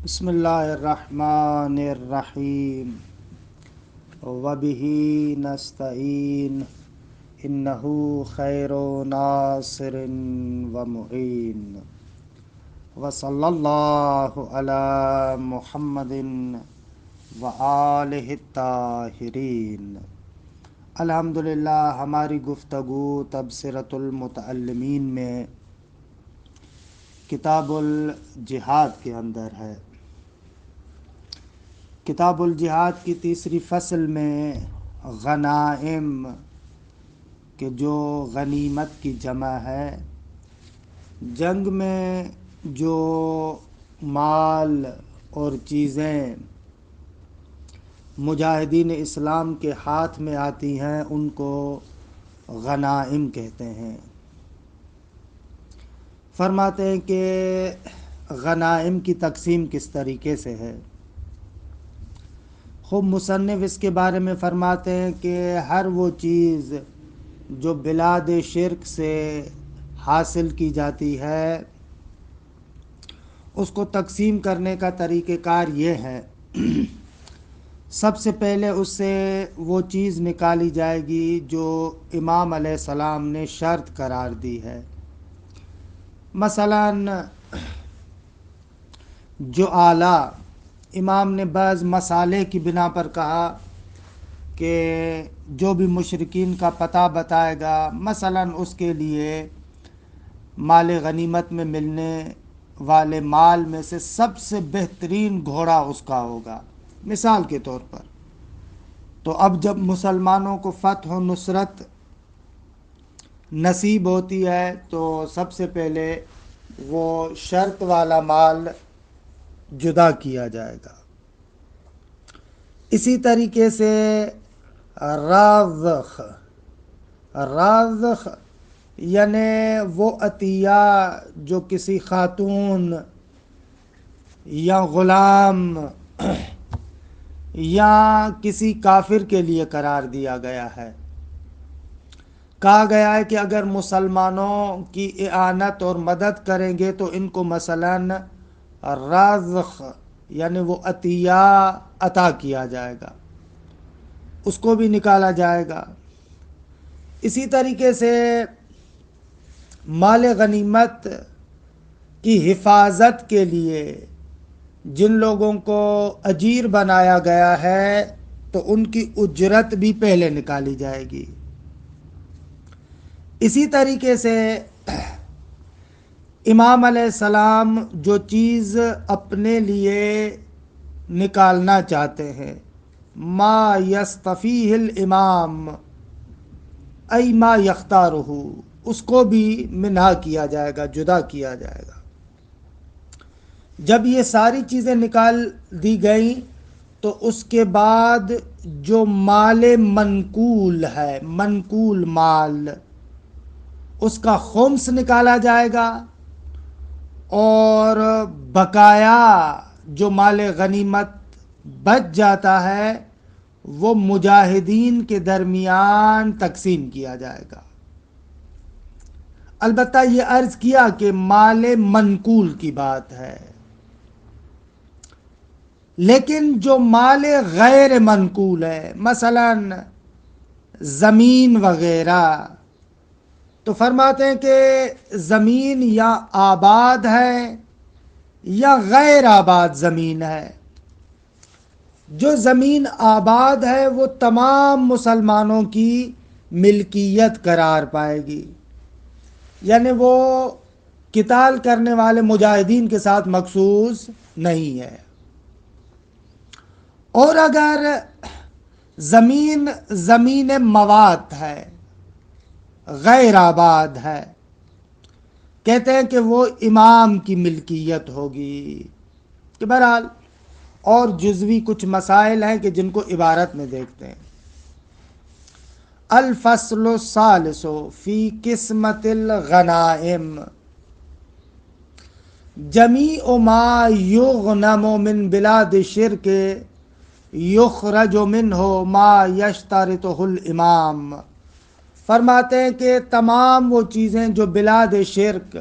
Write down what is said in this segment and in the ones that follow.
بسم اللہ الرحمن الرحیم وبہ نستعین انہ خیر ناصر ومعین وصلی اللہ علی محمد وآلہ الطاہرین۔ الحمدللہ ہماری گفتگو تبصرۃ المتعلمین میں کتاب الجہاد کے اندر ہے۔ کتاب الجہاد کی تیسری فصل میں غنائم کہ جو غنیمت کی جمع ہے، جنگ میں جو مال اور چیزیں مجاہدین اسلام کے ہاتھ میں آتی ہیں ان کو غنائم کہتے ہیں۔ فرماتے ہیں کہ غنائم کی تقسیم کس طریقے سے ہے۔ خوب مصنف اس کے بارے میں فرماتے ہیں کہ ہر وہ چیز جو بلاد شرک سے حاصل کی جاتی ہے اس کو تقسیم کرنے کا طریقہ کار یہ ہے، سب سے پہلے اس سے وہ چیز نکالی جائے گی جو امام علیہ السلام نے شرط قرار دی ہے۔ مثلا جو آلہ امام نے بعض مسالے کی بنا پر کہا کہ جو بھی مشرکین کا پتہ بتائے گا، مثلا اس کے لیے مال غنیمت میں ملنے والے مال میں سے سب سے بہترین گھوڑا اس کا ہوگا، مثال کے طور پر۔ تو اب جب مسلمانوں کو فتح و نصرت نصیب ہوتی ہے تو سب سے پہلے وہ شرط والا مال جدا کیا جائے گا۔ اسی طریقے سے رازق یعنی وہ عطیہ جو کسی خاتون یا غلام یا کسی کافر کے لیے قرار دیا گیا ہے۔ کہا گیا ہے کہ اگر مسلمانوں کی اعانت اور مدد کریں گے تو ان کو مثلاً رازق یعنی وہ عطیہ عطا کیا جائے گا، اس کو بھی نکالا جائے گا۔ اسی طریقے سے مال غنیمت کی حفاظت کے لیے جن لوگوں کو اجیر بنایا گیا ہے تو ان کی اجرت بھی پہلے نکالی جائے گی۔ اسی طریقے سے امام علیہ السلام جو چیز اپنے لیے نکالنا چاہتے ہیں، ما یستفیہ الامام ای ما یختارہ، اس کو بھی منہا کیا جائے گا، جدا کیا جائے گا۔ جب یہ ساری چیزیں نکال دی گئیں تو اس کے بعد جو مال منقول ہے، منقول مال، اس کا خمس نکالا جائے گا، اور بقایا جو مال غنیمت بچ جاتا ہے وہ مجاہدین کے درمیان تقسیم کیا جائے گا۔ البتہ یہ عرض کیا کہ مال منقول کی بات ہے، لیکن جو مال غیر منقول ہے، مثلا زمین وغیرہ، تو فرماتے ہیں کہ زمین یا آباد ہے یا غیر آباد زمین ہے۔ جو زمین آباد ہے وہ تمام مسلمانوں کی ملکیت قرار پائے گی، یعنی وہ قتال کرنے والے مجاہدین کے ساتھ مخصوص نہیں ہے۔ اور اگر زمین موات ہے، غیر آباد ہے، کہتے ہیں کہ وہ امام کی ملکیت ہوگی۔ کہ بہرحال اور جزوی کچھ مسائل ہیں کہ جن کو عبارت میں دیکھتے ہیں۔ الفصل الثالث فی قسمت الغنائم جمیع ما یغنم من بلاد شرک یخرج منہ ما یشترطہ الامام۔ فرماتے ہیں کہ تمام وہ چیزیں جو بلاد شرک،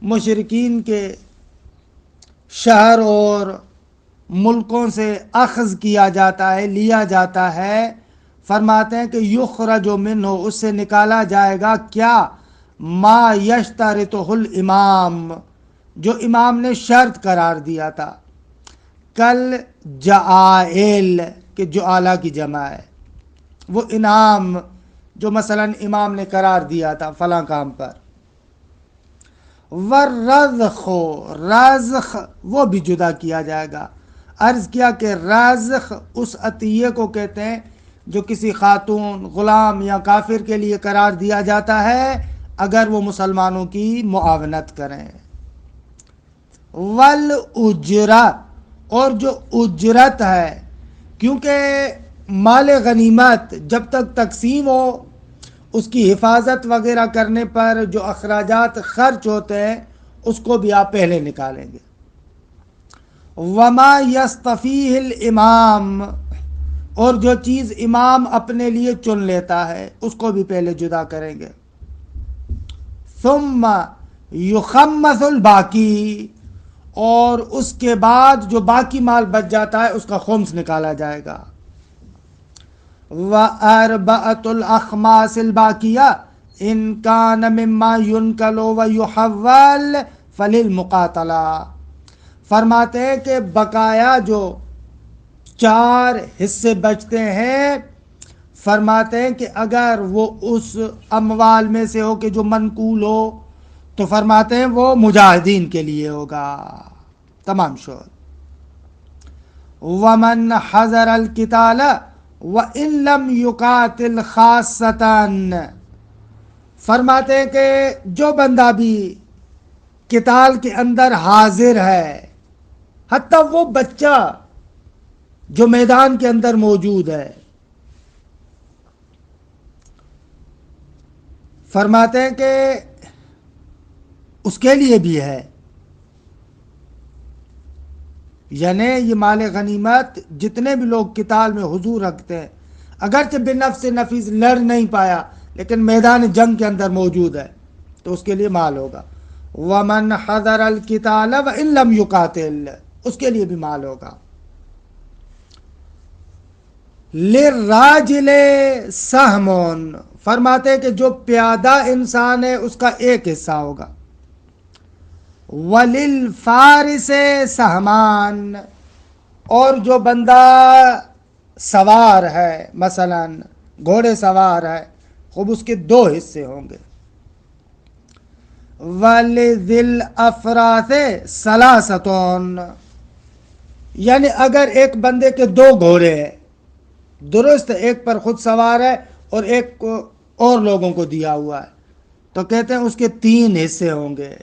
مشرکین کے شہر اور ملکوں سے اخذ کیا جاتا ہے، لیا جاتا ہے، فرماتے ہیں کہ یخرج منہ، اس سے نکالا جائے گا کیا؟ ما یشترطہ الامام، جو امام نے شرط قرار دیا تھا، کل جعائل، کہ جو اعلیٰ کی جمع ہے، وہ انعام جو مثلا امام نے قرار دیا تھا فلاں کام پر. والرزخ، رزخ وہ بھی جدا کیا جائے گا. عرض کیا کہ رزخ اس عطیے کو کہتے ہیں جو کسی خاتون، غلام یا کافر کے لیے قرار دیا جاتا ہے اگر وہ مسلمانوں کی معاونت کریں. والاجرہ، اور جو اجرت ہے، کیونکہ مال غنیمت جب تک تقسیم ہو اس کی حفاظت وغیرہ کرنے پر جو اخراجات خرچ ہوتے ہیں اس کو بھی آپ پہلے نکالیں گے. وما یستفیہ الامام، اور جو چیز امام اپنے لیے چن لیتا ہے اس کو بھی پہلے جدا کریں گے. ثم یخمس الباقی، اور اس کے بعد جو باقی مال بچ جاتا ہے اس کا خمس نکالا جائے گا. وَأَرْبَعَةُ الْأَخْمَاسِ الْبَاقِيَةِ إِنْ كَانَ مِمَّا يُنْقَلُ وَيُحَوَّلُ فَلِلْمُقَاتَلَةِ، فرماتے ہیں کہ بقایا جو 4 حصے بچتے ہیں، فرماتے ہیں کہ اگر وہ اس اموال میں سے ہو کہ جو منقول ہو تو فرماتے ہیں وہ مجاہدین کے لیے ہوگا. تمام شعر. وَمَنْ حَضَرَ الْقِتَالَ وَإِن لَمْ يُقَاتِلْ خَاصَّةً، فرماتے ہیں کہ جو بندہ بھی قتال کے اندر حاضر ہے، حتیٰ وہ بچہ جو میدان کے اندر موجود ہے، فرماتے ہیں کہ اس کے لیے بھی ہے. یعنی یہ مال غنیمت جتنے بھی لوگ قتال میں حضور رکھتے ہیں، اگرچہ بنفس نفیس لڑ نہیں پایا لیکن میدان جنگ کے اندر موجود ہے تو اس کے لیے مال ہوگا. وَمَنْ حَضَرَ الْقِتَالَ وَإِن لَمْ يُقَاتِلْ، اس کے لیے بھی مال ہوگا. لِلرَّاجِلِ سَہْمٌ، فرماتے ہیں کہ جو پیادہ انسان ہے اس کا ایک حصہ ہوگا. وَلِلْفَارِسِ سَہْمَانِ، اور جو بندہ سوار ہے، مثلا گھوڑے سوار ہے، خوب اس کے 2 حصے ہوں گے. وَلِذِي الْأَفْرَاثِ ثَلَاثَةٌ، یعنی اگر ایک بندے کے 2 گھوڑے ہیں، درست ایک پر خود سوار ہے اور ایک کو اور لوگوں کو دیا ہوا ہے، تو کہتے ہیں اس کے 3 حصے ہوں گے.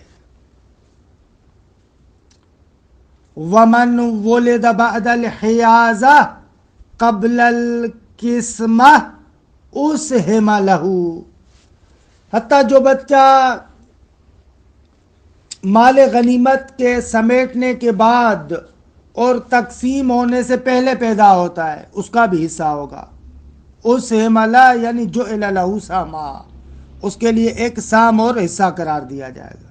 وَمَنْ وُلِدَ بَعْدَ الْحِيَازَةِ قَبْلَ الْقِسْمَةِ أُسْهِمَ لَهُ، حتیٰ جو بچہ مال غنیمت کے سمیٹنے کے بعد اور تقسیم ہونے سے پہلے پیدا ہوتا ہے اس کا بھی حصہ ہوگا. أُسْهِمَ لَهُ یعنی جُعِلَ لَهُ سَہْمًا، اس کے لیے ایک سام اور حصہ قرار دیا جائے گا.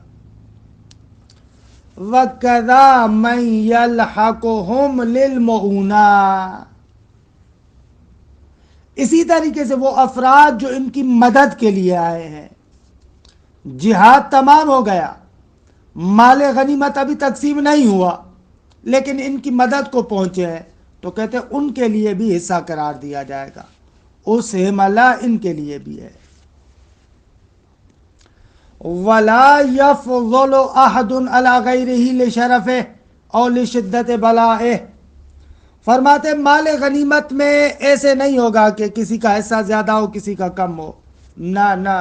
وَكَذَا مَنْ يَلْحَقُهُمْ لِلْمُعُونَةِ، اسی طریقے سے وہ افراد جو ان کی مدد کے لیے آئے ہیں. جہاد تمام ہو گیا، مال غنیمت ابھی تقسیم نہیں ہوا لیکن ان کی مدد کو پہنچے ہیں تو کہتے ہیں ان کے لیے بھی حصہ قرار دیا جائے گا. اس حملہ ان کے لیے بھی ہے. وَلَا يَفْضُلُ أَحَدٌ عَلَى غَيْرِهِ لِشَرَفِهِ أَوْ لِشِدَّةِ بَلَائِهِ، فرماتے مال غنیمت میں ایسے نہیں ہوگا کہ کسی کا حصہ زیادہ ہو کسی کا کم ہو، نہ.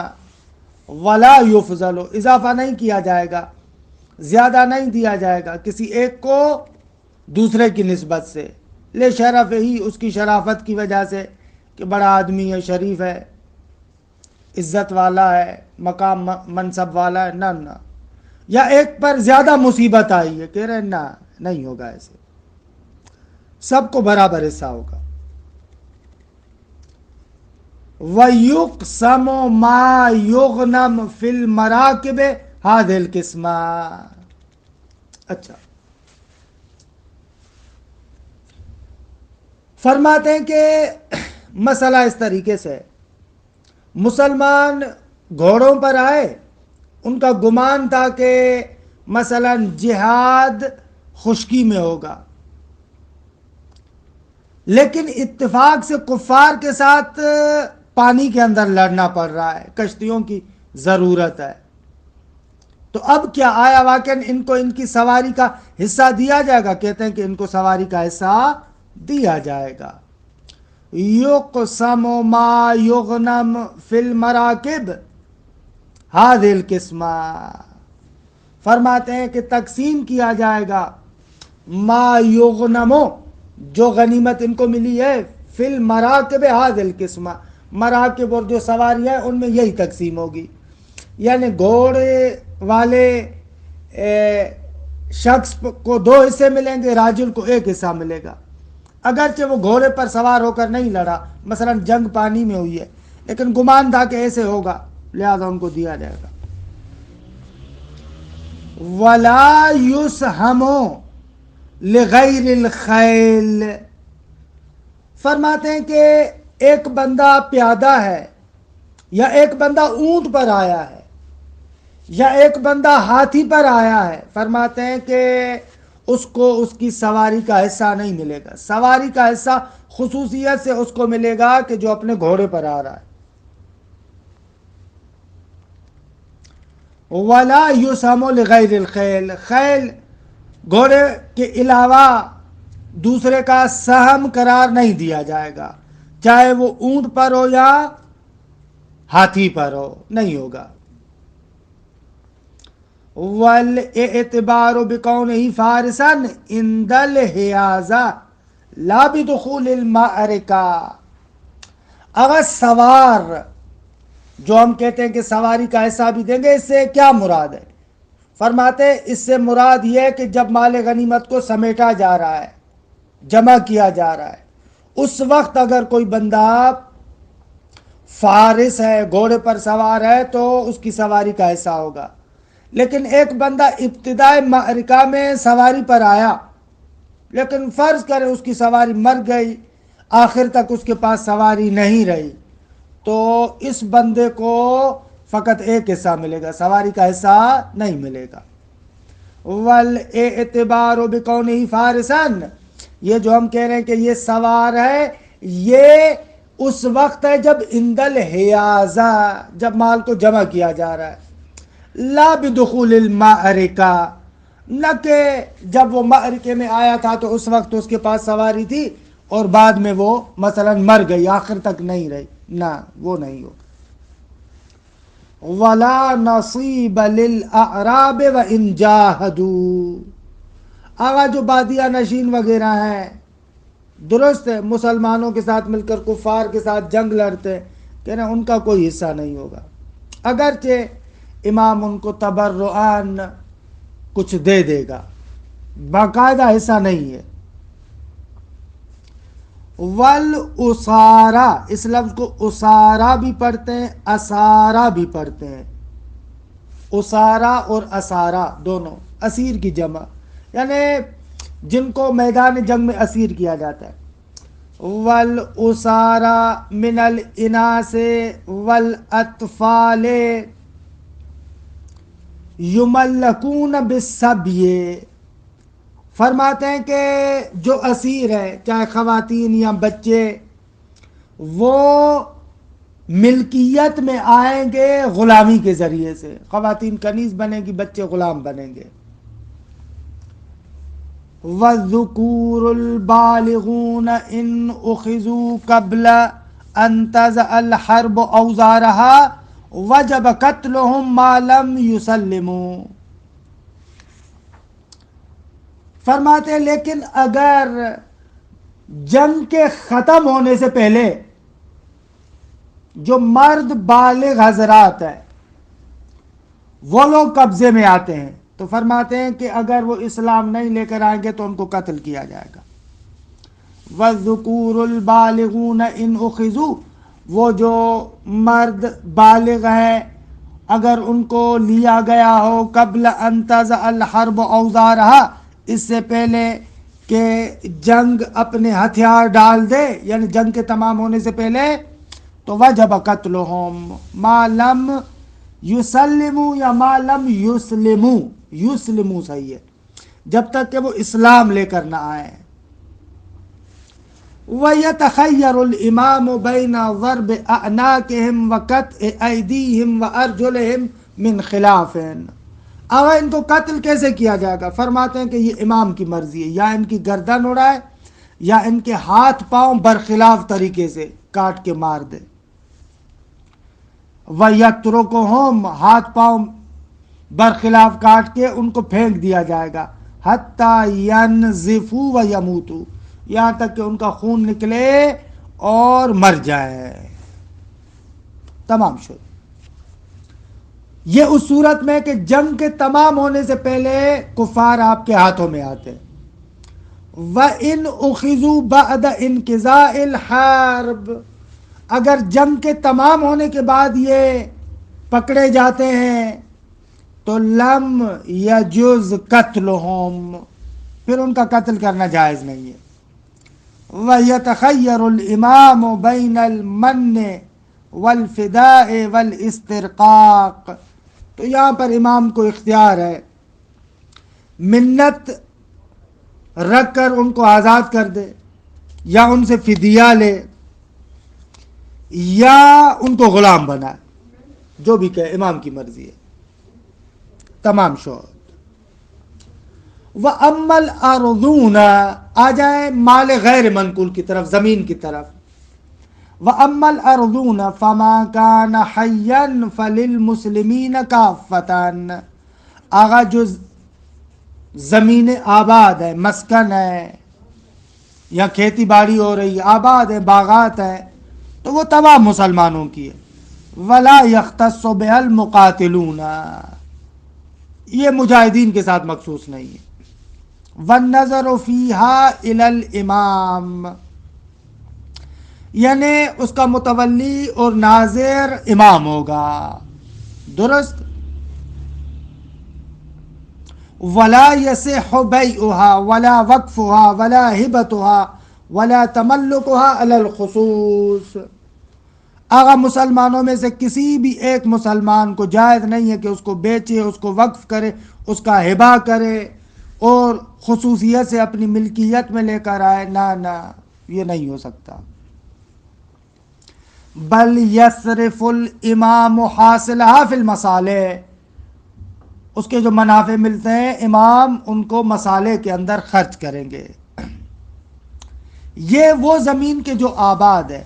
وَلَا يُفْضَلُ، اضافہ نہیں کیا جائے گا، زیادہ نہیں دیا جائے گا کسی ایک کو دوسرے کی نسبت سے. لِشَرَفِهِ، اس کی شرافت کی وجہ سے کہ بڑا آدمی ہے، شریف ہے، عزت والا ہے، مقام منصب والا ہے، نہ. یا ایک پر زیادہ مصیبت آئی ہے، کہہ رہے ہیں نہ، نہیں ہوگا ایسے، سب کو برابر حصہ ہوگا. وَيُقْسَمُ مَا يُغْنَمْ فِي الْمَرَاكِبِ هَذِهِ الْقِسْمَةِ. اچھا، فرماتے ہیں کہ مسئلہ اس طریقے سے، مسلمان گھوڑوں پر آئے، ان کا گمان تھا کہ مثلا جہاد خشکی میں ہوگا، لیکن اتفاق سے کفار کے ساتھ پانی کے اندر لڑنا پڑ رہا ہے، کشتیوں کی ضرورت ہے، تو اب کیا آیا واقعا ان کو ان کی سواری کا حصہ دیا جائے گا؟ کہتے ہیں کہ ان کو سواری کا حصہ دیا جائے گا۔ یقسم ما یغنم فی المراکب ہذہ القسمہ، فرماتے ہیں کہ تقسیم کیا جائے گا ما یغنمو، جو غنیمت ان کو ملی ہے، فی المراکب ہذہ القسمہ، مراکب اور جو سواری ہیں ان میں یہی تقسیم ہوگی، یعنی گھوڑے والے شخص کو 2 حصے ملیں گے، راجل کو 1 حصہ ملے گا، اگرچہ وہ گھوڑے پر سوار ہو کر نہیں لڑا، مثلا جنگ پانی میں ہوئی ہے، لیکن گمان تھا کہ ایسے ہوگا، لہذا ان کو دیا جائے گا۔ وَلَا يُسْهَمُ لِغَيْرِ الْخَيْلِ، فرماتے ہیں کہ ایک بندہ پیادہ ہے، یا ایک بندہ اونٹ پر آیا ہے، یا ایک بندہ ہاتھی پر آیا ہے، فرماتے ہیں کہ اس کو اس کی سواری کا حصہ نہیں ملے گا، سواری کا حصہ خصوصیت سے اس کو ملے گا کہ جو اپنے گھوڑے پر آ رہا ہے۔ وَلَا يُسْهَمُ لِغَيْرِ الْخَيْلِ، خیل گھوڑے کے علاوہ دوسرے کا سہم قرار نہیں دیا جائے گا، چاہے وہ اونٹ پر ہو یا ہاتھی پر ہو، نہیں ہوگا۔ وَالْإِعْتِبَارُ بِكَوْنِهِ فَارِسًا عِنْدَ الْحِيَازَةِ لَا بِدُخُولِ الْمَعْرِكَةِ، اگر سوار، جو ہم کہتے ہیں کہ سواری کا حصہ بھی دیں گے، اس سے کیا مراد ہے؟ فرماتے ہیں اس سے مراد یہ ہے کہ جب مال غنیمت کو سمیٹا جا رہا ہے، جمع کیا جا رہا ہے، اس وقت اگر کوئی بندہ فارس ہے، گھوڑے پر سوار ہے، تو اس کی سواری کا حصہ ہوگا، لیکن ایک بندہ ابتدائی معرکہ میں سواری پر آیا، لیکن فرض کرے اس کی سواری مر گئی، آخر تک اس کے پاس سواری نہیں رہی، تو اس بندے کو فقط 1 حصہ ملے گا، سواری کا حصہ نہیں ملے گا۔ وَالْإِعْتِبَارُ بِكَوْنِهِ فَارِسًا، یہ جو ہم کہہ رہے ہیں کہ یہ سوار ہے، یہ اس وقت ہے جب عند الحیازہ، جب مال کو جمع کیا جا رہا ہے، لا بدخول المعرکہ، نہ کہ جب وہ معرکے میں آیا تھا تو اس وقت اس کے پاس سواری تھی اور بعد میں وہ مثلا مر گئی، آخر تک نہیں رہی، نہ وہ نہیں ہو۔ وَلَا نَصِيبَ لِلْأَعْرَابِ وَإِنْ جَاهَدُوا، آگا جو بادیہ نشین وغیرہ ہیں، درست ہے مسلمانوں کے ساتھ مل کر کفار کے ساتھ جنگ لڑتے، کہ نا ان کا کوئی حصہ نہیں ہوگا، اگرچہ امام ان کو تبرعاً کچھ دے دے گا، باقاعدہ حصہ نہیں ہے۔ والاسارا، اس لفظ کو اسارا بھی پڑھتے ہیں، اسارا بھی پڑھتے ہیں، اسارا اور اسارا دونوں، اسیر کی جمع، یعنی جن کو میدان جنگ میں اسیر کیا جاتا ہے۔ والاسارا من الاناس والاطفال یملکون بالسبی، فرماتے ہیں کہ جو اسیر ہے، چاہے خواتین یا بچے، وہ ملکیت میں آئیں گے غلامی کے ذریعے سے، خواتین کنیز بنے گی، بچے غلام بنیں گے۔ وَالذُّكُورُ الْبَالِغُونَ إِنْ أُخِذُوا قَبْلَ أَنْ تَضَعَ الْحَرْبُ أَوْزَارَهَا وَجَبَ قَتْلُهُمْ مَا لَمْ يُسَلِّمُوا، فرماتے ہیں لیکن اگر جنگ کے ختم ہونے سے پہلے جو مرد بالغ حضرات ہیں وہ لوگ قبضے میں آتے ہیں، تو فرماتے ہیں کہ اگر وہ اسلام نہیں لے کر آئیں گے تو ان کو قتل کیا جائے گا۔ وَالذُّكُورُ الْبَالِغُونَ إِنْ أُخِذُوا، وہ جو مرد بالغ ہیں اگر ان کو لیا گیا ہو، قبل ان تضع الحرب اوزارها، اس سے پہلے کہ جنگ اپنے ہتھیار ڈال دے، یعنی جنگ کے تمام ہونے سے پہلے، تو وجب قتلہم ما لم یسلموا یا ما لم یسلموا، یسلموا صحیح ہے، جب تک کہ وہ اسلام لے کر نہ آئیں۔ وَيَتَخَيَّرُ الْإِمَامُ بَيْنَ ضَرْبِ أَعْنَاقِهِمْ وَقَطْعِ أَيْدِيهِمْ وَأَرْجُلِهِمْ مِنْ خِلَافٍ۔ اب ان کو قتل کیسے کیا جائے گا؟ فرماتے ہیں کہ یہ امام کی مرضی ہے، یا ان کی گردن اڑائے یا ان کے ہاتھ پاؤں برخلاف طریقے سے کاٹ کے مار دے۔ وَيَتْرُكُهُمْ، ہاتھ پاؤں برخلاف کاٹ کے ان کو پھینک دیا جائے گا، حَتَّى يَنْزِفُوا وَيَمُوتُوا، یہاں تک کہ ان کا خون نکلے اور مر جائے۔ تمام شد۔ یہ اس صورت میں کہ جنگ کے تمام ہونے سے پہلے کفار آپ کے ہاتھوں میں آتے۔ وَإِنْ أُخِذُوا بَعْدَ انْقِضَاءِ الْحَرْبِ، اگر جنگ کے تمام ہونے کے بعد یہ پکڑے جاتے ہیں تو لم یجوز قتلہم، پھر ان کا قتل کرنا جائز نہیں ہے۔ وَيَتَخَيَّرُ الْإِمَامُ بَيْنَ الْمَنِّ وَالْفِدَاءِ وَالْإِسْتِرْقَاقِ، تو یہاں پر امام کو اختیار ہے منت رکھ کر ان کو آزاد کر دے، یا ان سے فدیہ لے، یا ان کو غلام بنائے، جو بھی کہے، امام کی مرضی ہے۔ تمام شوہر۔ وَأَمَّا الْأَرْضُونَ، آ جائیں مال غیر منقول کی طرف، زمین کی طرف۔ وَأَمَّا الْأَرْضُونَ فَمَا كَانَ حَيًّا فَلِلْمُسْلِمِينَ كَافَّةً، آغا جو زمین آباد ہے، مسکن ہے، یا کھیتی باڑی ہو رہی ہے، آباد ہے، باغات ہے، تو وہ تمام مسلمانوں کی ہے۔ وَلَا يَخْتَصُّ بِهَا الْمُقَاتِلُونَ، یہ مجاہدین کے ساتھ مخصوص نہیں ہے۔ وَالنَّظَرُ فِيهَا إِلَى الْإِمَامِ، یعنی اس کا متولی اور ناظر امام ہوگا، درست۔ وَلَا يَصِحُّ بَيْعُهَا وَلَا وَقْفُهَا وَلَا هِبَتُهَا وَلَا تَمَلُّكُهَا عَلَى الْخُصُوصِ، آغا مسلمانوں میں سے کسی بھی ایک مسلمان کو جائز نہیں ہے کہ اس کو بیچے، اس کو وقف کرے، اس کا ہبہ کرے اور خصوصیت سے اپنی ملکیت میں لے کر آئے، نہ یہ نہیں ہو سکتا۔ بل یصرف الامام حاصلها فی المصالح، اس کے جو منافع ملتے ہیں امام ان کو مصالح کے اندر خرچ کریں گے۔ یہ وہ زمین کے جو آباد ہے،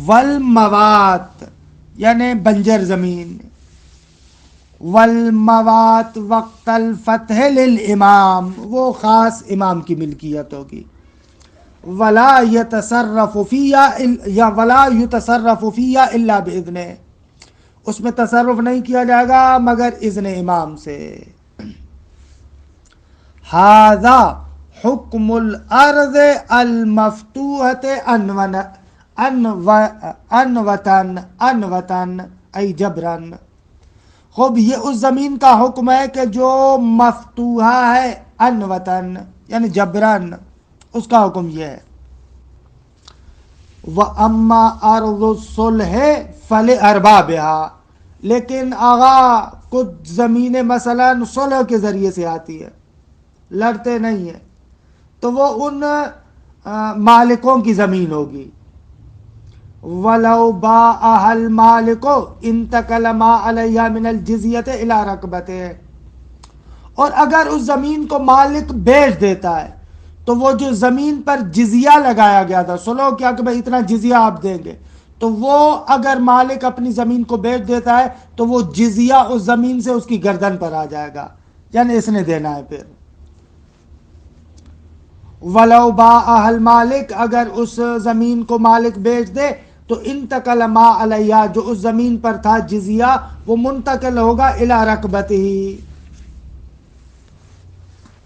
والموات یعنی بنجر زمین، والموات وقت الفتح للامام، وہ خاص امام کی ملکیت ہوگی۔ ولا يتصرف فيها ولا يتصرف فيها الا باذنه، اس میں تصرف نہیں کیا جائے گا مگر اذن امام سے۔ هذا حکم الارض المفتوحة انوطن ای جبرن، خوب یہ اس زمین کا حکم ہے کہ جو مفتوحہ ہے، انوطن یعنی جبرن، اس کا حکم یہ ہے۔ وَأَمَّا أَرْضُ الصُّلْحِ فَلِأَرْبَابِهَا، لیکن آغا کچھ زمینیں مثلا صلح کے ذریعے سے آتی ہے، لڑتے نہیں ہیں، تو وہ ان مالکوں کی زمین ہوگی۔ وَلَوْ بَاعَهَا الْمَالِكُ انتقل مَا عَلَيْهَا مِنَ الْجِزْيَةِ إِلَى رَقْبَتِهِ، اور اگر اس زمین کو مالک بیچ دیتا ہے تو وہ جو زمین پر جزیہ لگایا گیا تھا، سلو کیا کہ بھائی اتنا جزیہ آپ دیں گے، تو وہ اگر مالک اپنی زمین کو بیچ دیتا ہے تو وہ جزیہ اس زمین سے اس کی گردن پر آ جائے گا، یعنی اس نے دینا ہے پھر۔ وَلَوْ بَاعَهَا الْمَالِكُ، اگر اس زمین کو مالک بیچ دے تو انتقل ما علیہ، جو اس زمین پر تھا جزیہ، وہ منتقل ہوگا الی رقبتہ،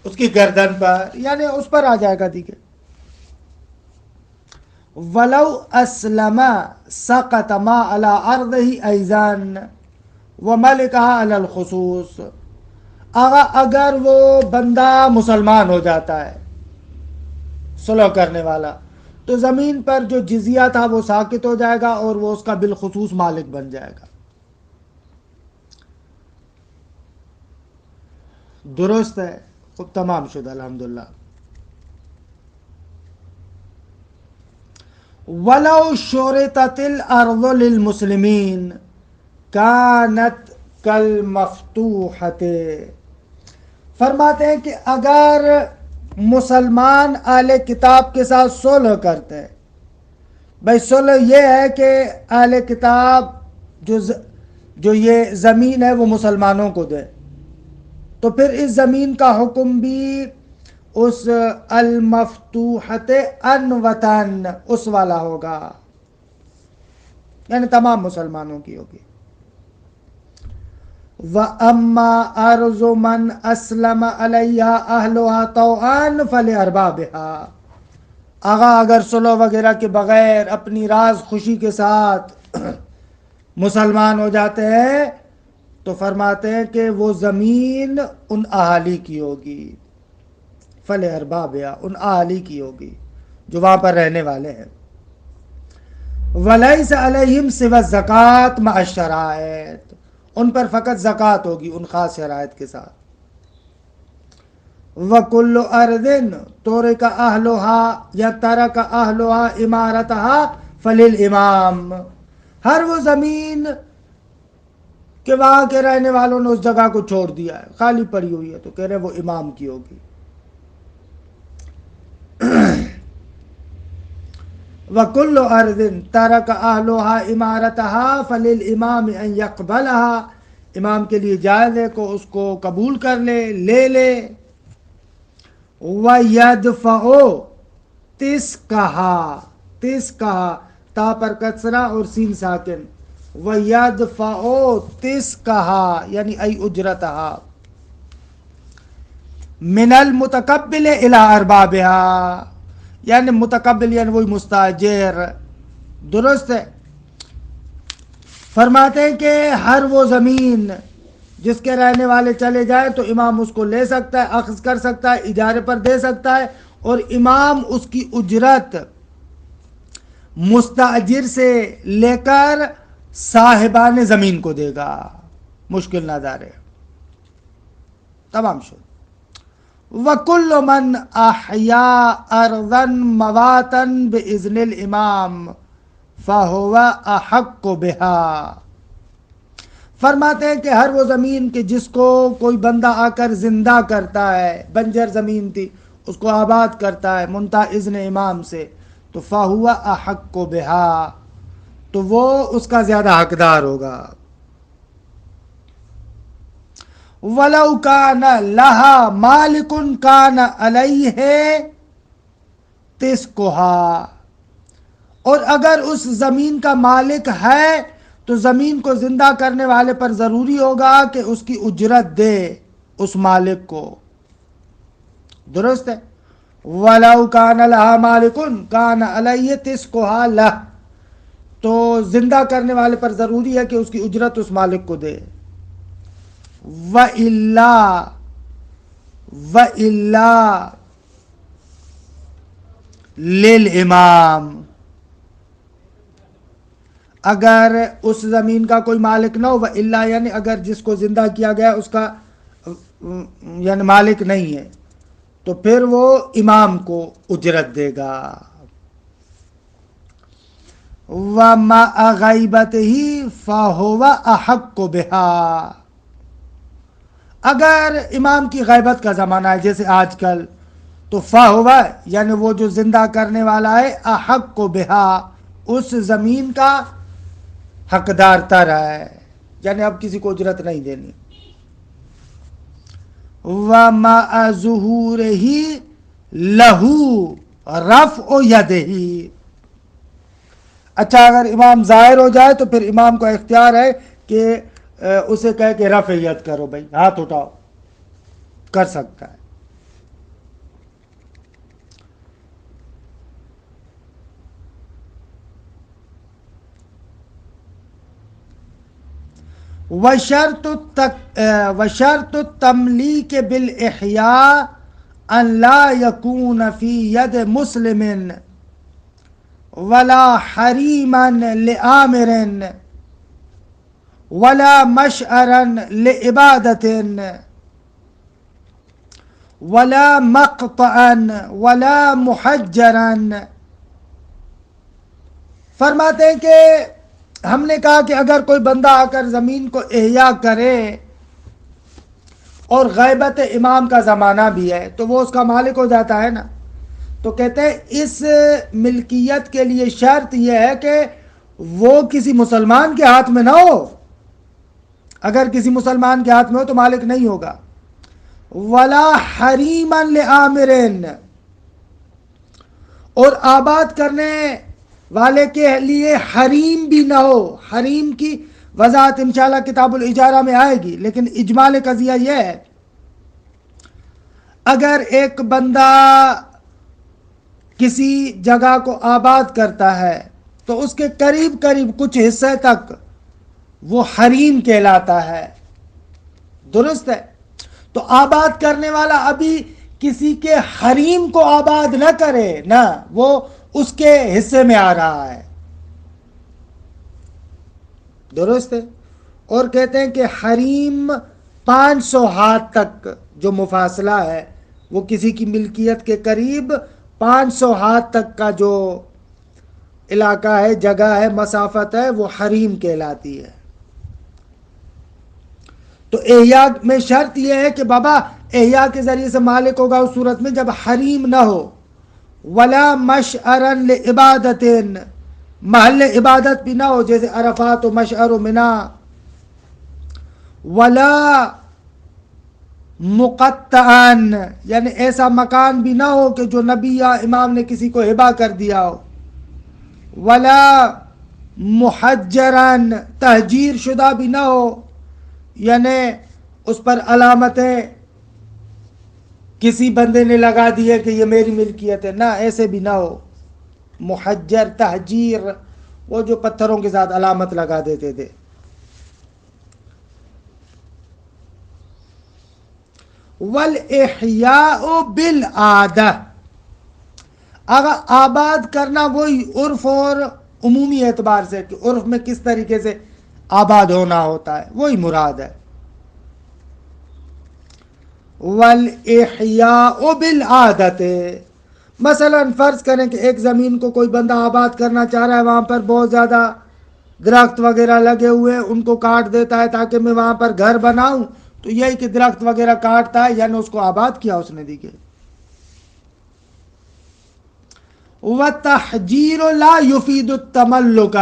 اس کی گردن پر، یعنی اس پر آ جائے گا دیکھے۔ وَلَوْ أَسْلَمَ سَقَطَ مَا عَلَىٰ أَرْضِهِ أَيْضًا وَمَلِكَهَا عَلَى الْخُصُوصِ، اگر وہ بندہ مسلمان ہو جاتا ہے صلح کرنے والا، تو زمین پر جو جزیہ تھا وہ ساقط ہو جائے گا اور وہ اس کا بالخصوص مالک بن جائے گا. درست ہے. خب تمام شد الحمدللہ. ولو شرطت الارض للمسلمین کانت کالمفتوحۃ. فرماتے ہیں کہ اگر مسلمان اہل کتاب کے ساتھ صلح کرتے ہیں، بھائی صلح یہ ہے کہ اہل کتاب جو یہ زمین ہے وہ مسلمانوں کو دے، تو پھر اس زمین کا حکم بھی اس المفتوحت ان وطن اس والا ہوگا، یعنی تمام مسلمانوں کی ہوگی. وَأَمَّا أَرْضُ مَنْ أَسْلَمَ عَلَيْهَا أَهْلُهَا طَوْعًا فَلِأَرْبَابِهَا. اگر صلح وغیرہ کے بغیر اپنی راز خوشی کے ساتھ مسلمان ہو جاتے ہیں تو فرماتے ہیں کہ وہ زمین ان اہالی کی ہوگی. فَلِأَرْبَابِهَا، ان اہالی کی ہوگی جو وہاں پر رہنے والے ہیں. وَلَيْسَ عَلَيْهِمْ سِوَى الزَّكَاةُ مَعَ الشَّرَائِطِ، ان پر فقط زکوٰۃ ہوگی ان خاص شرائط کے ساتھ. وَكُلُّ أَرْضٍ تُرِكَ أَهْلُهَا یا تَرَكَ أَهْلُهَا إِمَارَتَهَا فَلِلْإِمَامِ. ہر وہ زمین کہ وہاں کے رہنے والوں نے اس جگہ کو چھوڑ دیا ہے، خالی پڑی ہوئی ہے، تو کہہ رہے وہ امام کی ہوگی. وَكُلُّ أَرْضٍ تَرَكَ أَهْلُهَا إِمَارَتَهَا فَلِلْإِمَامِ أَنْ يَقْبَلَهَا. امام کے لیے جائز ہے کہ اس کو قبول کر لے، لے لے. وَيَدْفَعُ تِسْکَہَا تا پر کسرہ اور سین ساکن. وَيَدْفَعُ تِسْکَہَا یعنی ای اجرتہا من المتقبل الى اربابها، یعنی متقبل یعنی وہی مستاجر. درست ہے. فرماتے ہیں کہ ہر وہ زمین جس کے رہنے والے چلے جائیں تو امام اس کو لے سکتا ہے، اخذ کر سکتا ہے، اجارے پر دے سکتا ہے، اور امام اس کی اجرت مستاجر سے لے کر صاحبان زمین کو دے گا، مشکل نہ دارے. تمام شد. وَكُلُّ مَنْ أَحْيَا أَرْضًا مَوَاتًا بِإِذْنِ الْإِمَامِ فَهُوَ أَحَقُّ بِهَا. فرماتے ہیں کہ ہر وہ زمین کہ جس کو کوئی بندہ آ کر زندہ کرتا ہے، بنجر زمین تھی اس کو آباد کرتا ہے منتہا اذن امام سے، تو فَهُوَ أَحَقُّ بِهَا، تو وہ اس کا زیادہ حقدار ہوگا. وَلَوْ كَانَ لَهَا مَالِكٌ كَانَ عَلَيْهِ تِسْكُهَا. اور اگر اس زمین کا مالک ہے تو زمین کو زندہ کرنے والے پر ضروری ہوگا کہ اس کی اجرت دے اس مالک کو. درست ہے. وَلَوْ كَانَ لَهَا مَالِكٌ كَانَ عَلَيْهِ تِسْكُهَا لَهُ، تو زندہ کرنے والے پر ضروری ہے کہ اس کی اجرت اس مالک کو دے. وَإِلَّا لِلْإِمَامِ، اگر اس زمین کا کوئی مالک نہ ہو، وَإِلَّا یعنی اگر جس کو زندہ کیا گیا اس کا یعنی مالک نہیں ہے، تو پھر وہ امام کو اجرت دے گا. وَمَعَ غَيْبَتِهِ فَهُوَ أَحَقُّ بِهَا. اگر امام کی غیبت کا زمانہ ہے جیسے آج کل، تو فَهُوَ یعنی وہ جو زندہ کرنے والا ہے أَحَقُّ بِهَا اس زمین کا حقدار تر ہے، یعنی اب کسی کو اجرت نہیں دینی. وَمَعَ ظُهُورِهِ لَهُ رَفْعُ يَدِهِ. اچھا اگر امام ظاہر ہو جائے تو پھر امام کو اختیار ہے کہ اسے کہے کہ رفع ید کرو، بھائی ہاتھ اٹھاؤ، کر سکتا ہے. وشرط التملیک بالاحیاء ان لا یکون فی ید مسلم ولا حریما لآمر ولا مشعرا لعبادت ولا مقطعا ولا محجرا. فرماتے ہیں کہ ہم نے کہا کہ اگر کوئی بندہ آ کر زمین کو احیا کرے اور غیبت امام کا زمانہ بھی ہے تو وہ اس کا مالک ہو جاتا ہے نا. تو کہتے ہیں اس ملکیت کے لیے شرط یہ ہے کہ وہ کسی مسلمان کے ہاتھ میں نہ ہو. اگر کسی مسلمان کے ہاتھ میں ہو تو مالک نہیں ہوگا. ولا حریما لآمرین، اور آباد کرنے والے کے لیے حریم بھی نہ ہو. حریم کی وضاحت انشاءاللہ کتاب الاجارہ میں آئے گی، لیکن اجمال قضیہ یہ ہے اگر ایک بندہ کسی جگہ کو آباد کرتا ہے تو اس کے قریب قریب کچھ حصے تک وہ حریم کہلاتا ہے. درست ہے؟ تو آباد کرنے والا ابھی کسی کے حریم کو آباد نہ کرے نہ، وہ اس کے حصے میں آ رہا ہے. درست ہے؟ اور کہتے ہیں کہ حریم 500 ہاتھ تک جو مفاصلہ ہے وہ کسی کی ملکیت کے قریب 500 ہاتھ تک کا جو علاقہ ہے، جگہ ہے، مسافت ہے، وہ حریم کہلاتی ہے. تو احیا میں شرط یہ ہے کہ بابا احیا کے ذریعے سے مالک ہوگا اس صورت میں جب حریم نہ ہو. ولا مشعرا لعبادت، محل عبادت بھی نہ ہو جیسے عرفات و مشعر و منا. ولا مقطعا، یعنی ایسا مکان بھی نہ ہو کہ جو نبی یا امام نے کسی کو ہبہ کر دیا ہو. ولا محجرا، تحجیر شدہ بھی نہ ہو، یعنی اس پر علامتیں کسی بندے نے لگا دی ہے کہ یہ میری ملکیت ہے، نہ ایسے بھی نہ ہو. محجر، تحجیر، وہ جو پتھروں کے ساتھ علامت لگا دیتے تھے. والاحیاء بالعادہ، اگر آباد کرنا وہی عرف اور عمومی اعتبار سے کہ عرف میں کس طریقے سے آباد ہونا ہوتا ہے وہی مراد ہے. والاحیاء بالعادت، مثلا فرض کریں کہ ایک زمین کو کوئی بندہ آباد کرنا چاہ رہا ہے، وہاں پر بہت زیادہ درخت وغیرہ لگے ہوئے ہیں، ان کو کاٹ دیتا ہے تاکہ میں وہاں پر گھر بناؤں، تو یہی کہ درخت وغیرہ کاٹتا ہے، یعنی اس کو آباد کیا اس نے. دیکھے وَتَحْجِيرُ لَا يُفِيدُ التَّمَلُّكَ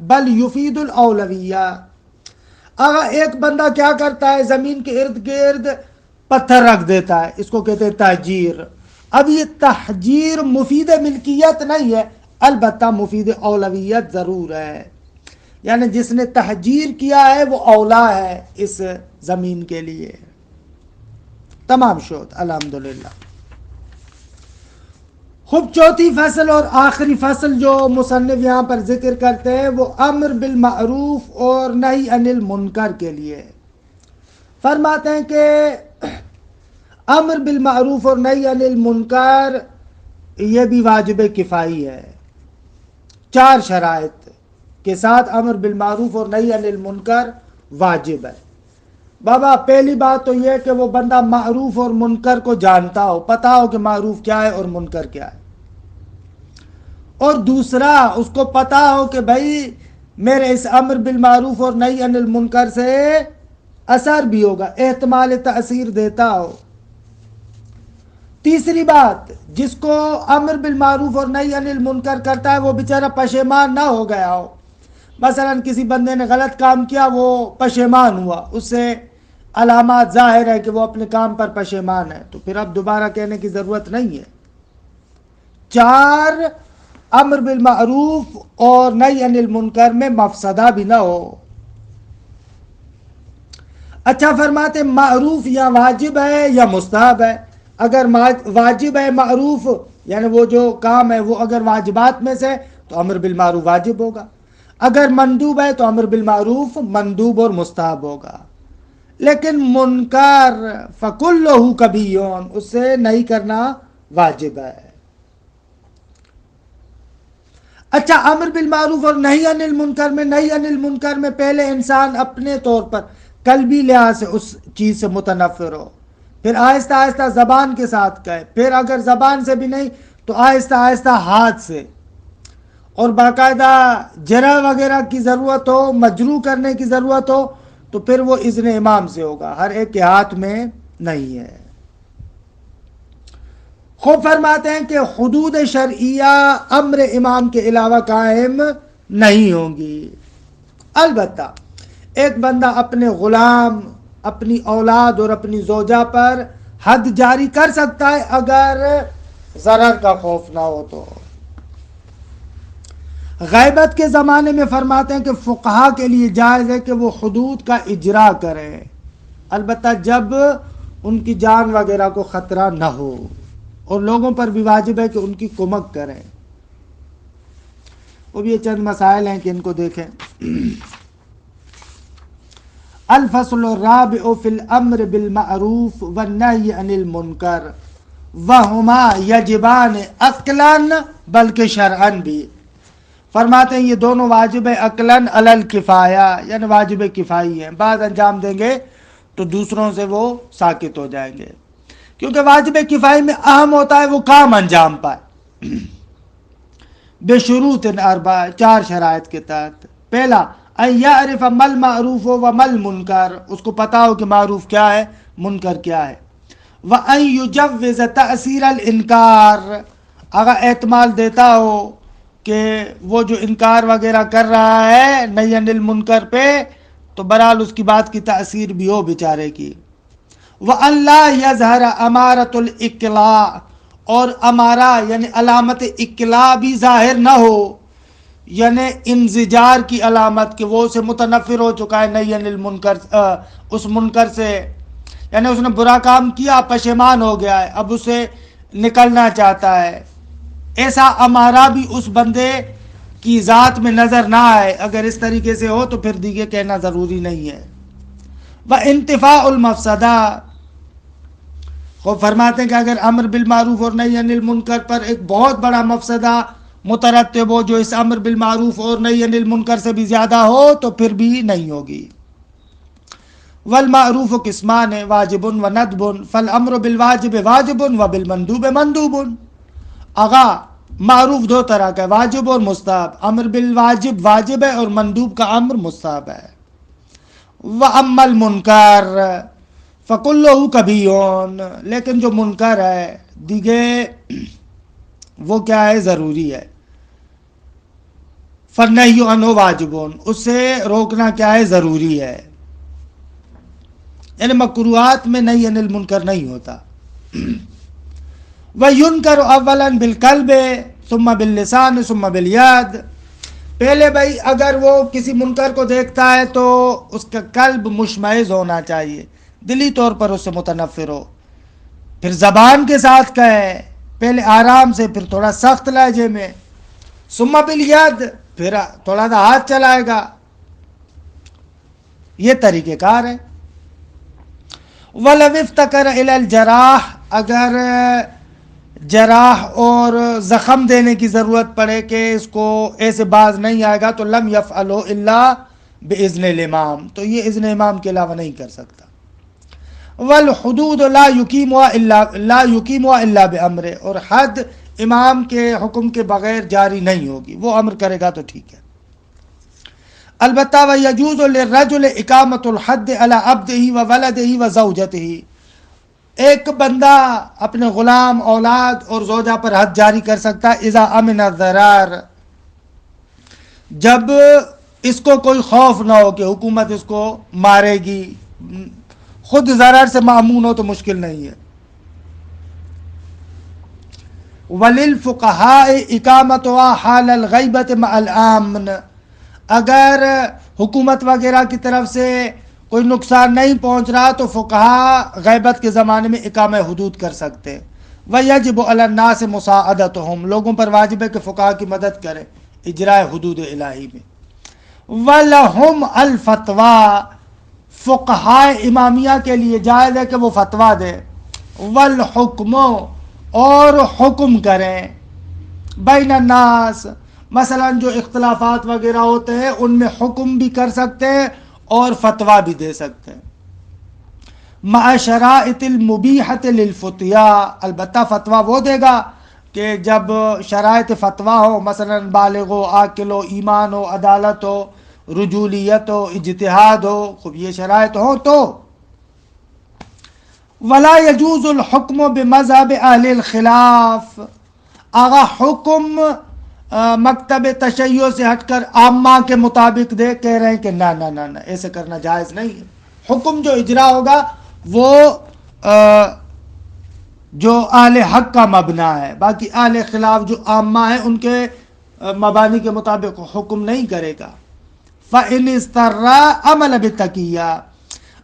بَلْ يُفِيدُ الْأَوْلَوِيَّةِ، اگر ایک بندہ کیا کرتا ہے زمین کے ارد گرد پتھر رکھ دیتا ہے، اس کو کہتے ہیں تحجیر. اب یہ تحجیر مفید ملکیت نہیں ہے، البتہ مفید اولویت ضرور ہے. یعنی جس نے تحجیر کیا ہے وہ اولا ہے اس زمین کے لیے. تمام شد الحمدللہ. خوب چوتھی فصل اور آخری فصل جو مصنف یہاں پر ذکر کرتے ہیں وہ امر بالمعروف اور نہی عن المنکر کے لیے. فرماتے ہیں کہ امر بالمعروف اور نہی عن المنکر یہ بھی واجب کفائی ہے. 4 شرائط کے ساتھ امر بالمعروف اور نہی عن المنکر واجب ہے. بابا پہلی بات تو یہ کہ وہ بندہ معروف اور منکر کو جانتا ہو، پتا ہو کہ معروف کیا ہے اور منکر کیا ہے. اور دوسرا اس کو پتا ہو کہ بھائی میرے اس امر بالمعروف اور نہی عن المنکر سے اثر بھی ہوگا، احتمال تاثیر دیتا ہو. تیسری بات، جس کو امر بالمعروف اور نہی عن المنکر کرتا ہے وہ بیچارہ پشیمان نہ ہو گیا ہو. مثلا کسی بندے نے غلط کام کیا، وہ پشیمان ہوا، اس سے علامات ظاہر ہے کہ وہ اپنے کام پر پشیمان ہے، تو پھر اب دوبارہ کہنے کی ضرورت نہیں ہے. 4 امر بالمعروف اور نہی عن المنکر میں مفسدہ بھی نہ ہو. اچھا فرماتے معروف یا واجب ہے یا مستحب ہے. اگر واجب ہے معروف یعنی وہ جو کام ہے وہ اگر واجبات میں سے تو امر بالمعروف واجب ہوگا، اگر مندوب ہے تو امر بالمعروف مندوب اور مستحب ہوگا. لیکن منکر فکلہ کبیون، اس سے نہیں کرنا واجب ہے۔ اچھا، امر بالمعروف اور نہی عن المنکر میں، نہی عن المنکر میں پہلے انسان اپنے طور پر قلبی لحاظ سے اس چیز سے متنفر ہو، پھر آہستہ آہستہ زبان کے ساتھ کہے، پھر اگر زبان سے بھی نہیں تو آہستہ آہستہ ہاتھ سے، اور باقاعدہ جرح وغیرہ کی ضرورت ہو، مجروح کرنے کی ضرورت ہو تو پھر وہ اذن امام سے ہوگا، ہر ایک کے ہاتھ میں نہیں ہے۔ خوب فرماتے ہیں کہ حدود شرعیہ امر امام کے علاوہ قائم نہیں ہوں گی۔ البتہ ایک بندہ اپنے غلام، اپنی اولاد اور اپنی زوجہ پر حد جاری کر سکتا ہے اگر ضرر کا خوف نہ ہو تو۔ غیبت کے زمانے میں فرماتے ہیں کہ فقہا کے لیے جائز ہے کہ وہ حدود کا اجرا کریں، البتہ جب ان کی جان وغیرہ کو خطرہ نہ ہو، اور لوگوں پر بھی واجب ہے کہ ان کی کمک کریں۔ وہ بھی یہ چند مسائل ہیں کہ ان کو دیکھیں۔ الفصل الرابع فی الامر بالمعروف والنہی عن المنکر وہما یجبان عقلا بلکہ شرعن بھی۔ فرماتے ہیں یہ دونوں واجب ہے عقلاً علی الکفایہ، یعنی واجب کفائی ہیں، بعض انجام دیں گے تو دوسروں سے وہ ساکت ہو جائیں گے، کیونکہ واجب کفائی میں اہم ہوتا ہے وہ کام انجام پائے بشروط اربع، 4 شرائط کے تحت۔ پہلا، ان یعرف ما المعروف وما المنکر، اس کو پتا ہو کہ معروف کیا ہے، منکر کیا ہے۔ وان یجوز تأثیر الانکار، اگر احتمال دیتا ہو کہ وہ جو انکار وغیرہ کر رہا ہے نہی عن المنکر پہ، تو برحال اس کی بات کی تأثیر بھی ہو بیچارے کی۔ وَأَن لَا يَظْهَرَ أَمَارَةُ الْإِقْلَاءِ، اور امارہ یعنی علامت اقلاع بھی ظاہر نہ ہو، یعنی انزجار کی علامت کہ وہ اسے متنفر ہو چکا ہے نہی عن المنکر، اس منکر سے، یعنی اس نے برا کام کیا، پشیمان ہو گیا ہے، اب اسے نکلنا چاہتا ہے، ایسا امارہ بھی اس بندے کی ذات میں نظر نہ آئے، اگر اس طریقے سے ہو تو پھر دیگے کہنا ضروری نہیں ہے۔ وَانتفاء المفسدہ، وہ فرماتے ہیں کہ اگر امر بالمعروف اور نہی عن المنکر پر ایک بہت بڑا مفسدہ مترتب ہو جو اس امر بالمعروف اور نہی عن المنکر سے بھی زیادہ ہو تو پھر بھی نہیں ہوگی۔ والمعروف قسمان واجب و ندب، فالامر بالواجب واجب و بالمندوب مندوب۔ آغا معروف 2 طرح کا ہے، واجب اور مستحب، امر بالواجب واجب ہے اور مندوب کا امر مستحب ہے۔ وَأَمَّا الْمُنْكَرُ فَكُلُّهُ كَبِيٌّ، لیکن جو منکر ہے دیگے وہ کیا ہے، ضروری ہے۔ فَالنَّهْيُ عَنْهُ وَاجِبٌ، اس سے روکنا کیا ہے، ضروری ہے، یعنی مکروہات میں نہی عن المنکر نہیں ہوتا۔ وَيُنْكَرُ أَوَّلًا بِالْقَلْبِ ثُمَّ بِاللِّسَانِ ثُمَّ بِالْيَدِ، پہلے بھائی اگر وہ کسی منکر کو دیکھتا ہے تو اس کا قلب مشمئز ہونا چاہیے، دلی طور پر اس سے متنفر ہو، پھر زبان کے ساتھ کہے، پہلے آرام سے، پھر تھوڑا سخت لہجے میں، ثم بالید، پھر تھوڑا سا ہاتھ چلائے گا، یہ طریقہ کار ہے۔ وَلَوِ افْتَقَرَ إِلَى الْجَرَاحِ، اگر جراح اور زخم دینے کی ضرورت پڑے کہ اس کو ایسے باز نہیں آئے گا تو لم یفعلہ الا باذن الامام، تو یہ اذن امام کے علاوہ نہیں کر سکتا۔ والحدود لا یقیمها الا بامر، اور حد امام کے حکم کے بغیر جاری نہیں ہوگی، وہ امر کرے گا تو ٹھیک ہے۔ البتہ ویجوز للرجل اقامۃ الحد علی عبدہ وولدہ وزوجتہ، ایک بندہ اپنے غلام، اولاد اور زوجہ پر حد جاری کر سکتا ہے اذا امن الضرار، جب اس کو کوئی خوف نہ ہو کہ حکومت اس کو مارے گی، خود ضرر سے مامون ہو تو مشکل نہیں ہے۔ وللفقہاء اقامتها حال الغیبۃ مع الامن، اگر حکومت وغیرہ کی طرف سے کوئی نقصان نہیں پہنچ رہا تو فقہا غیبت کے زمانے میں اقامہ حدود کر سکتے۔ وَيَجِبُ عَلَى النَّاسِ مُسَاعَدَتُهُمْ، لوگوں پر واجب ہے کہ فقہا کی مدد کرے اجراء حدود الہی میں۔ وَلَهُمْ الْفَتْوَى، فقہائے امامیہ کے لیے جائز ہے کہ وہ فتویٰ دے، والحکم، اور حکم کریں، بین الناس، مثلا جو اختلافات وغیرہ ہوتے ہیں ان میں حکم بھی کر سکتے ہیں اور فتویٰ بھی دے سکتے ہیں، مع شرائط المبیحۃ للفتیا، البتہ فتویٰ وہ دے گا کہ جب شرائط فتویٰ ہو، مثلا بالغ ہو، عاقل ہو، ایمان ہو، عدالت ہو، رجولیت ہو، اجتہاد ہو، خوب یہ شرائط ہو تو۔ ولا يجوز الحکم بمذہب اہل الخلاف، آگا حکم مکتب تشیع سے ہٹ کر عامہ کے مطابق دے، کہہ رہے ہیں کہ نہ نہ نہ نہ ایسے کرنا جائز نہیں ہے۔ حکم جو اجرا ہوگا وہ جو اہل حق کا مبنا ہے، باقی اہل خلاف جو عامہ ہیں ان کے مبانی کے مطابق حکم نہیں کرے گا۔ فَإِنِ اسْتَرَّا عَمَلَ بِالتَّقِيَّةِ،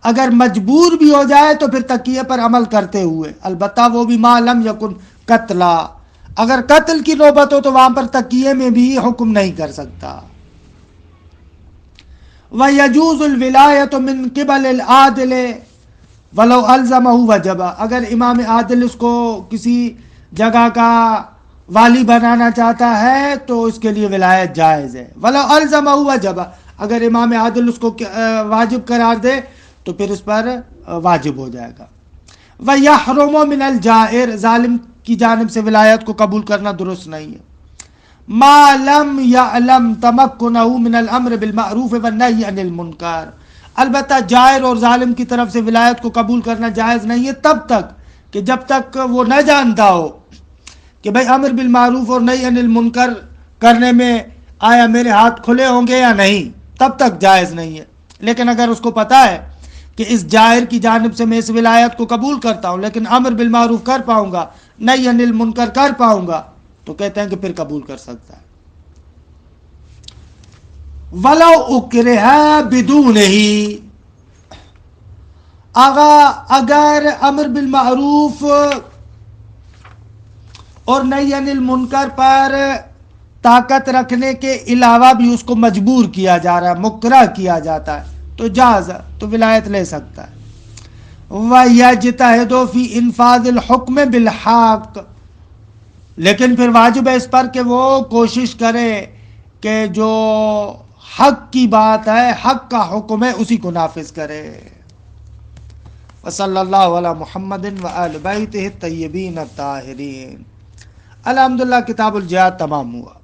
اگر مجبور بھی ہو جائے تو پھر تقیہ پر عمل کرتے ہوئے، البتہ وہ بھی ما لم یکن قتلا، اگر قتل کی نوبت ہو تو وہاں پر تقیہ میں بھی حکم نہیں کر سکتا۔ وَيَجُوزُ الْوِلَایَةُ مِنْ قِبَلِ الْعَادِلِ وَلَوْ أَلْزَمَهُ وَجَبَ، اگر امام عادل اس کو کسی جگہ کا والی بنانا چاہتا ہے تو اس کے لیے ولایت جائز ہے۔ وَلَوْ أَلْزَمَهُ وَجَبَ، اگر امام عادل اس کو واجب قرار دے تو پھر اس پر واجب ہو جائے گا۔ وَيَحْرُمُ مِنَ الْجَائِرِ، ظالم کی جانب سے ولایت کو قبول کرنا درست نہیں ہے۔ ما لم يعلم تمكنه من الامر بالمعروف والنهي عن المنکر، البتہ جائر اور ظالم کی طرف سے ولایت کو قبول کرنا جائز نہیں ہے تب تک کہ جب تک وہ نہ جانتا ہو کہ بھئی امر بالمعروف اور نہی عن المنکر کرنے میں آیا میرے ہاتھ کھلے ہوں گے یا نہیں، تب تک جائز نہیں ہے۔ لیکن اگر اس کو پتا ہے کہ اس جائر کی جانب سے میں اس ولایت کو قبول کرتا ہوں لیکن امر بالمعروف کر پاؤں گا، نہی عن المنکر کر پاؤں گا، تو کہتے ہیں کہ پھر قبول کر سکتا ہے۔ وَلَوْ أُكْرِهَ بِدُونِهِ، اگر امر بالمعروف اور نہی عن المنکر پر طاقت رکھنے کے علاوہ بھی اس کو مجبور کیا جا رہا ہے، مکرہ کیا جاتا ہے، تو جاز، تو ولایت لے سکتا ہے۔ وَيَجْتَهِدُ فِي إِنفَاذِ الْحُكْمِ بِالْحَقِّ، لیکن پھر واجب ہے اس پر کہ وہ کوشش کرے کہ جو حق کی بات ہے، حق کا حکم ہے، اسی کو نافذ کرے۔ وصلی اللہ علی محمد وآل بیتہ الطیبین الطاہرین۔ الحمدللہ کتاب الجہاد تمام ہوا۔